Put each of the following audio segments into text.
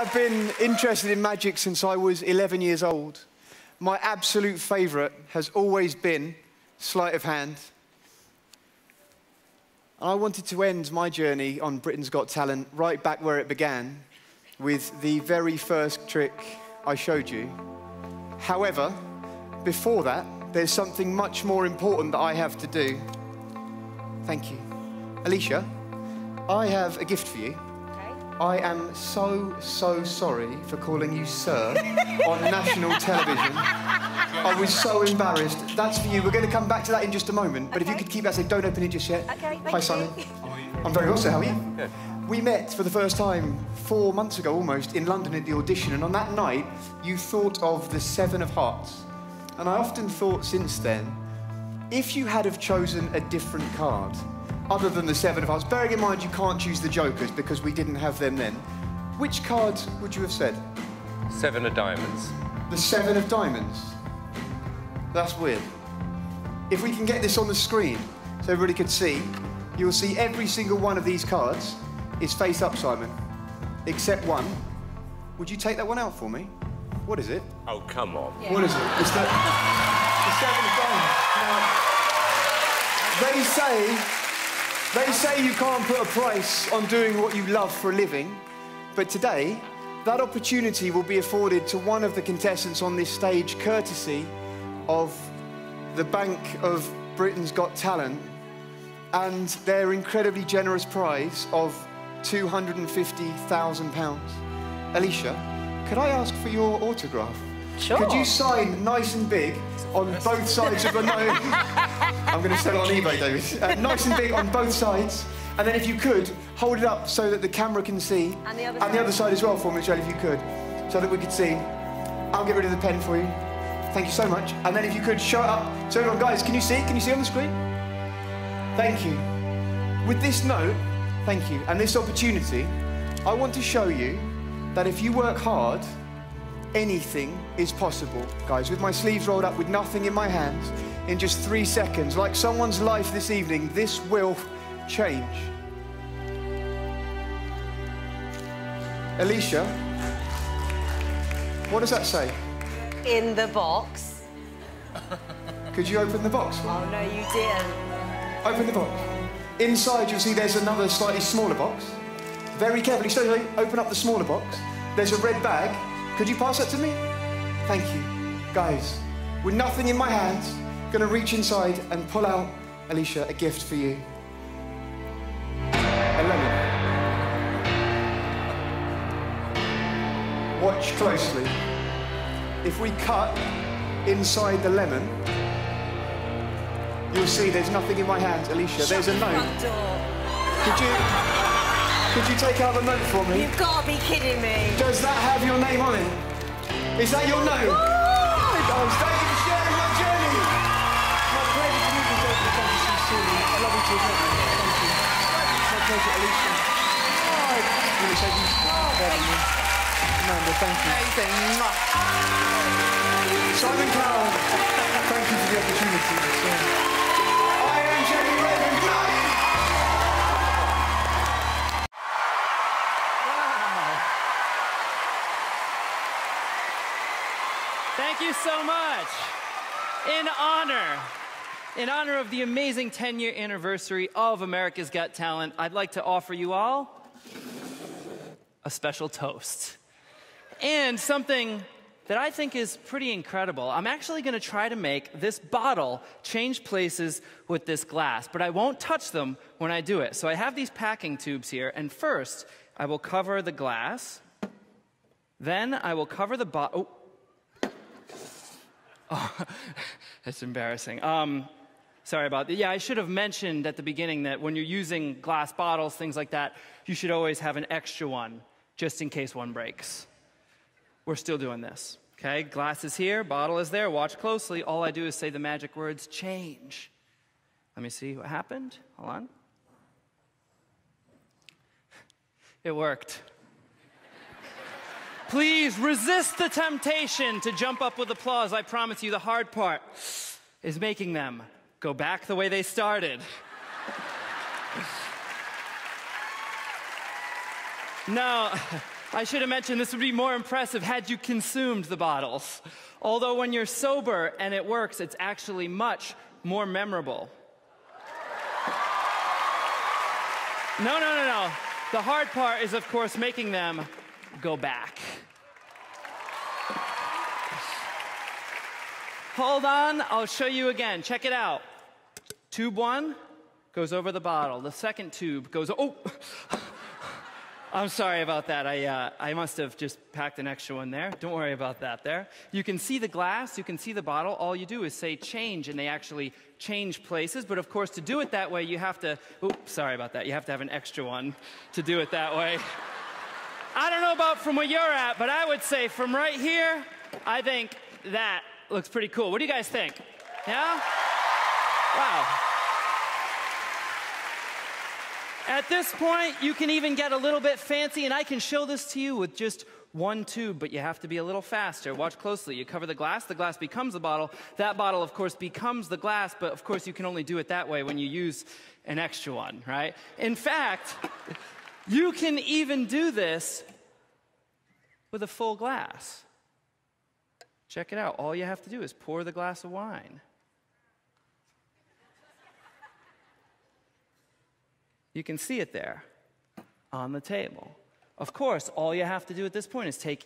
have been interested in magic since I was 11 years old. My absolute favourite has always been sleight of hand. And I wanted to end my journey on Britain's Got Talent right back where it began, with the very first trick I showed you. However, before that, there's something much more important that I have to do. Thank you. Alicia, I have a gift for you. I am so sorry for calling you sir on national television. I was so embarrassed. That's for you. We're going to come back to that in just a moment. But if you could keep that, say, don't open it just yet. Okay, Hi, Simon. I'm very well, sir. How are you? Good. We met for the first time 4 months ago, almost, in London at the audition. And on that night, you thought of the Seven of Hearts. And I often thought since then, if you had have chosen a different card, other than the Seven of Hearts, bearing in mind you can't choose the Jokers because we didn't have them then, which card would you have said? Seven of Diamonds. The Seven of Diamonds? That's weird. If we can get this on the screen so everybody can see, you'll see every single one of these cards is face up, Simon, except one. Would you take that one out for me? What is it? Oh, come on. Yeah. What is it? It's the Seven of Diamonds. Now, they say you can't put a price on doing what you love for a living, but today, that opportunity will be afforded to one of the contestants on this stage, courtesy of the Bank of Britain's Got Talent, and their incredibly generous prize of £250,000. Alicia, could I ask for your autograph? Sure. Could you sign nice and big on both sides of the note? I'm going to sell it on eBay, David. Nice and big on both sides. And then if you could, hold it up so that the camera can see. And the other side. And the other side as well for me, Michelle, if you could. So that we could see. I'll get rid of the pen for you. Thank you so much. And then if you could show it up. So everyone, guys, can you see? Can you see on the screen? Thank you. With this note, thank you, and this opportunity, I want to show you that if you work hard, anything is possible, guys. With my sleeves rolled up, with nothing in my hands, in just 3 seconds, like someone's life this evening, this will change. Alicia, what does that say? In the box. Could you open the box? Oh, no, you didn't. Open the box. Inside, you'll see there's another slightly smaller box. Very carefully, slowly open up the smaller box. There's a red bag. Could you pass that to me? Thank you. Guys, with nothing in my hands, gonna reach inside and pull out, Alicia, a gift for you. A lemon. Watch closely. If we cut inside the lemon, you'll see there's nothing in my hands, Alicia. There's a note. Could you take out the note for me? You've got to be kidding me. Does that have your name on it? Is that your note? Woo! Guys, thank you for sharing your journey. My pleasure to meet you, David. Thank you so soon. I love you too. Thank you. My pleasure, Alicia. Really, thank you. Amanda, thank you. Simon Cowell, thank you for the opportunity. I am Jamie Redmond. Thank you so much. In honor of the amazing 10-year anniversary of America's Got Talent, I'd like to offer you all a special toast. And something that I think is pretty incredible. I'm actually going to try to make this bottle change places with this glass, but I won't touch them when I do it. So I have these packing tubes here, and first I will cover the glass. Then I will cover the bottle. Oh, that's embarrassing. Sorry about that. Yeah, I should have mentioned at the beginning that when you're using glass bottles, things like that, you should always have an extra one, just in case one breaks. We're still doing this, okay? Glass is here, bottle is there. Watch closely. All I do is say the magic words, change. Let me see what happened. Hold on. It worked. Please resist the temptation to jump up with applause. I promise you the hard part is making them go back the way they started. Now, I should have mentioned this would be more impressive had you consumed the bottles. Although when you're sober and it works, it's actually much more memorable. No. The hard part is, of course, making them go back. Hold on, I'll show you again. Check it out. Tube 1 goes over the bottle. The second tube goes, oh! I'm sorry about that. I must have just packed an extra one there. Don't worry about that there. You can see the glass, you can see the bottle. All you do is say change, and they actually change places. But of course, to do it that way, you have to, oops, sorry about that. You have to have an extra one to do it that way. I don't know about from where you're at, but I would say from right here, I think that looks pretty cool. What do you guys think? Yeah? Wow. At this point, you can even get a little bit fancy, and I can show this to you with just one tube, but you have to be a little faster. Watch closely. You cover the glass becomes the bottle. That bottle, of course, becomes the glass, but of course, you can only do it that way when you use an extra one, right? In fact, you can even do this with a full glass. Check it out. All you have to do is pour the glass of wine. You can see it there on the table. Of course, all you have to do at this point is take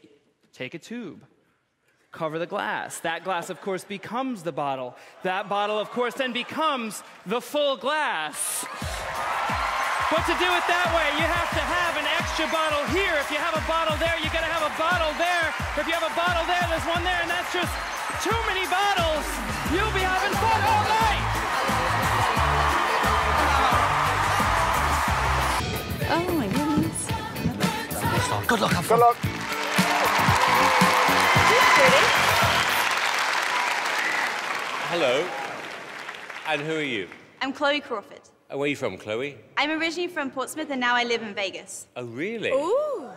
a tube, cover the glass. That glass, of course, becomes the bottle. That bottle, of course, then becomes the full glass. But to do it that way, you have to have an extra bottle here. If you have a bottle there, you gotta have a bottle there. If you have a bottle there, there's one there, and that's just too many bottles. You'll be having fun all night. Oh my goodness. Good luck, have fun. Good luck. Hello. And who are you? I'm Chloe Crawford. Where are you from, Chloe? I'm originally from Portsmouth and now I live in Vegas. Oh, really? Ooh.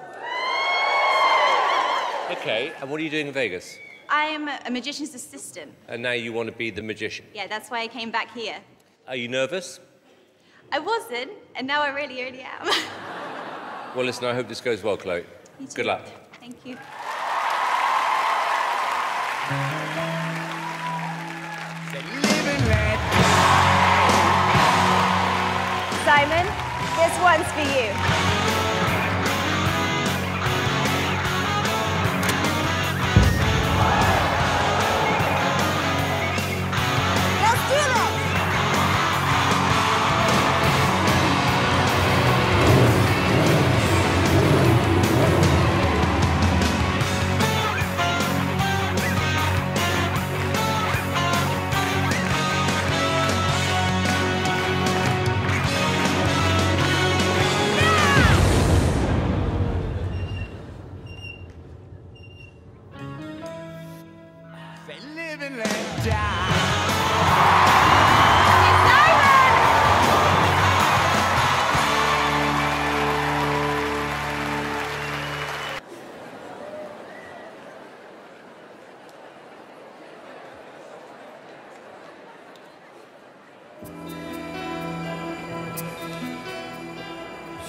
Okay, and what are you doing in Vegas? I'm a magician's assistant. And now you want to be the magician. Yeah, that's why I came back here. Are you nervous? I wasn't, and now I really am. Well, listen, I hope this goes well, Chloe. You too. Good luck. Thank you. Simon, this one's for you.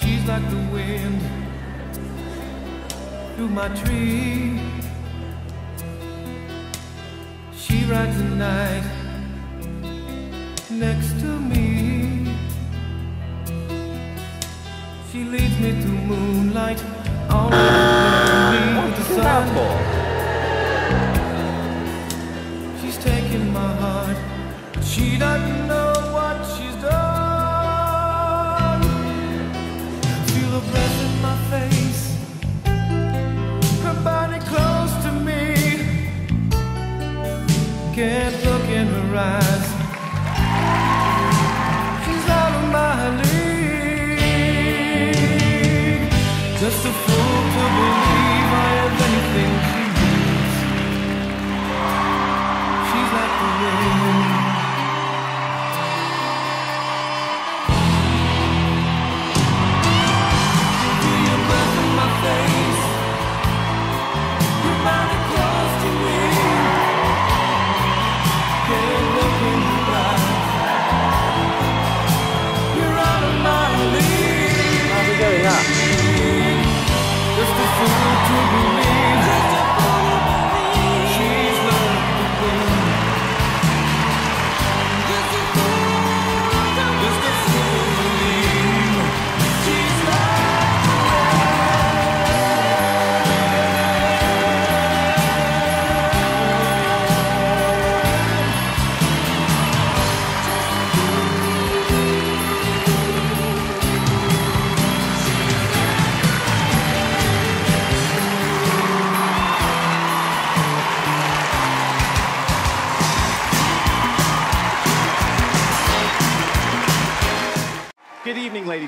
She's like the wind through my tree. She rides the night next to me. She leads me through moonlight, always the sun. She's taking my heart, but she doesn't know what she's done. Feel her breath in my face, her body close to me. Can't look in her eyes. She's out of my league. Just a fool to believe I have anything she needs. She's like the wind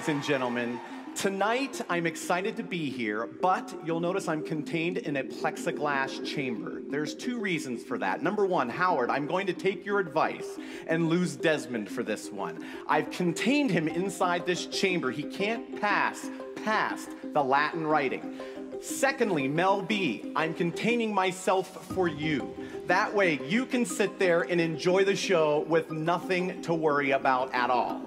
ladies and gentlemen. Tonight, I'm excited to be here, but you'll notice I'm contained in a plexiglass chamber. There's two reasons for that. Number one, Howard, I'm going to take your advice and lose Desmond for this one. I've contained him inside this chamber. He can't pass past the Latin writing. Secondly, Mel B, I'm containing myself for you. That way, you can sit there and enjoy the show with nothing to worry about at all.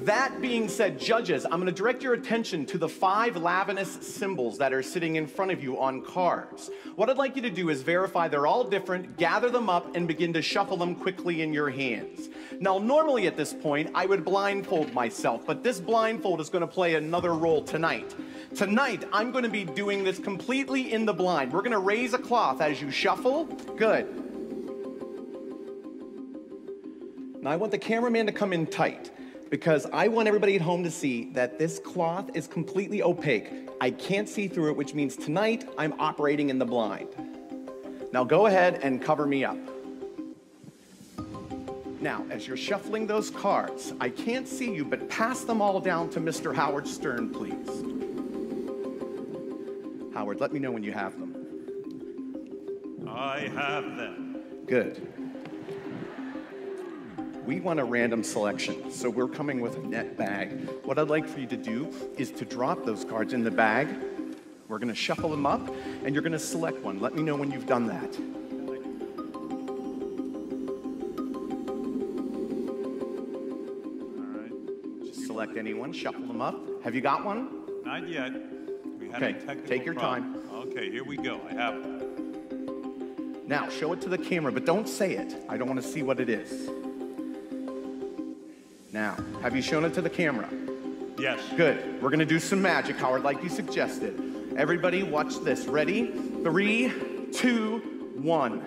That being said, judges, I'm going to direct your attention to the 5 Lavinus symbols that are sitting in front of you on cards. What I'd like you to do is verify they're all different, gather them up, and begin to shuffle them quickly in your hands. Now, normally at this point, I would blindfold myself, but this blindfold is going to play another role tonight. Tonight, I'm going to be doing this completely in the blind. We're going to raise a cloth as you shuffle. Good. Now, I want the cameraman to come in tight, because I want everybody at home to see that this cloth is completely opaque. I can't see through it, which means tonight I'm operating in the blind. Now go ahead and cover me up. Now, as you're shuffling those cards, I can't see you, but pass them all down to Mr. Howard Stern, please. Howard, let me know when you have them. I have them. Good. We want a random selection, so we're coming with a net bag. What I'd like for you to do is to drop those cards in the bag. We're going to shuffle them up, and you're going to select one. Let me know when you've done that. All right. Just select anyone, shuffle them up. Have you got one? Not yet. We had Okay, a technical take your problem. time. Okay, here we go. I have it. Now, show it to the camera, but don't say it. I don't want to see what it is. Now, have you shown it to the camera? Yes. Good. We're going to do some magic, Howard, like you suggested. Everybody, watch this. Ready? 3, 2, 1.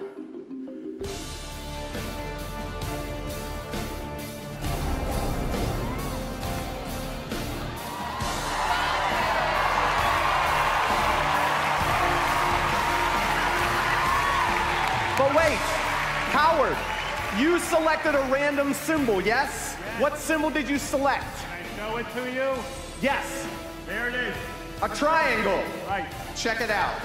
But wait, Howard, you selected a random symbol, yes? What symbol did you select? Can I show it to you? Yes. There it is. A triangle. Right. Check it out.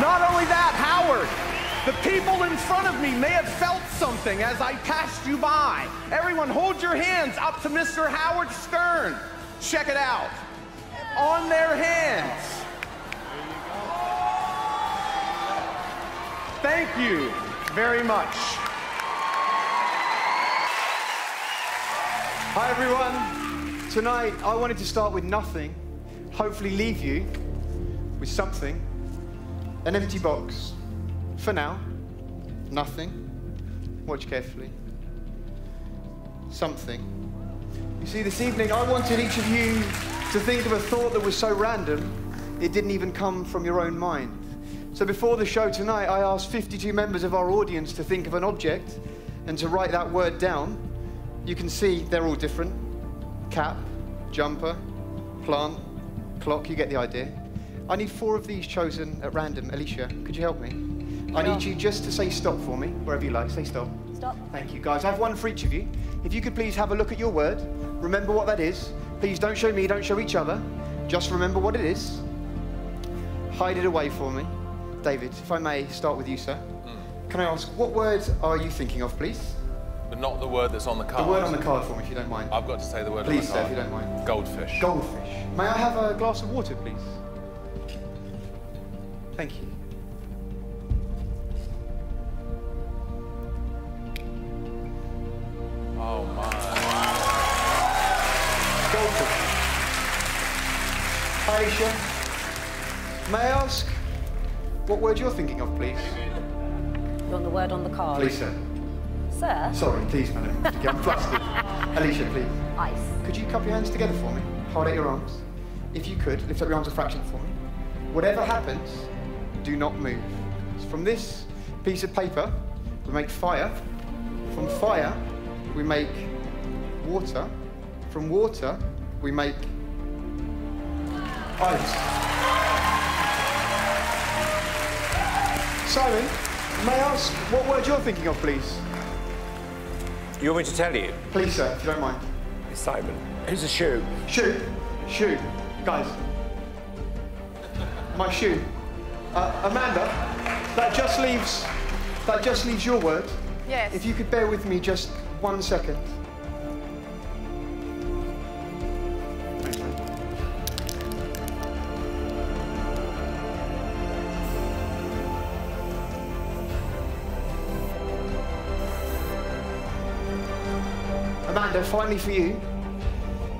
Not only that, Howard, the people in front of me may have felt something as I passed you by. Everyone, hold your hands up to Mr. Howard Stern. Check it out. On their hands. Thank you very much. Hi everyone. Tonight I wanted to start with nothing, hopefully leave you with something. An empty box. For now, nothing. Watch carefully. Something. You see, this evening I wanted each of you to think of a thought that was so random it didn't even come from your own mind. So before the show tonight, I asked 52 members of our audience to think of an object and to write that word down. You can see they're all different. Cap, jumper, plant, clock, you get the idea. I need 4 of these chosen at random. Alicia, could you help me? I need you just to say stop for me, wherever you like. Say stop. Stop. Thank you, guys. I have one for each of you. If you could please have a look at your word, remember what that is. Please don't show me, don't show each other. Just remember what it is. Hide it away for me. David, if I may start with you, sir. Can I ask, what word are you thinking of, please? But not the word that's on the card. The word on the card for me, if you don't mind. I've got to say the word Please, on the sir, card. if you don't mind. Goldfish. Goldfish. May I have a glass of water, please? Thank you. Oh, my. Goldfish. Alicia, may I ask what word you're thinking of, please? You want the word on the card? Please, sir. Sir? Sorry, please, madam. I'm flustered. Alicia, please. Ice. Could you cup your hands together for me? Hold out your arms. If you could, lift up your arms a fraction for me. Whatever happens, do not move. From this piece of paper, we make fire. From fire, we make water. From water, we make ice. Simon, may I ask what word you're thinking of, please? You want me to tell you? Please, sir, if you don't mind. Simon. Who's a shoe? Shoe. Shoe. Guys. My shoe. Amanda, that just leaves your word. Yes. If you could bear with me just 1 second. Thanks, man. Amanda, finally for you,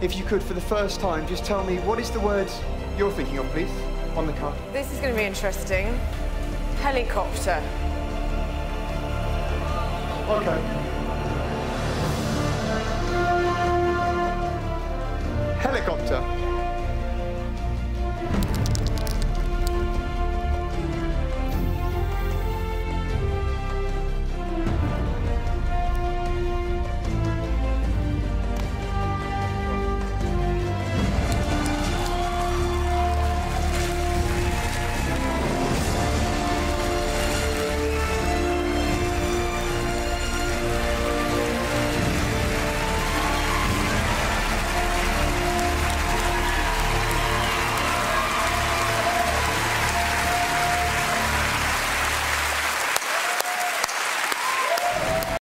if you could, for the first time, just tell me, what is the word you're thinking of, please, on the card? This is going to be interesting. Helicopter. Okay.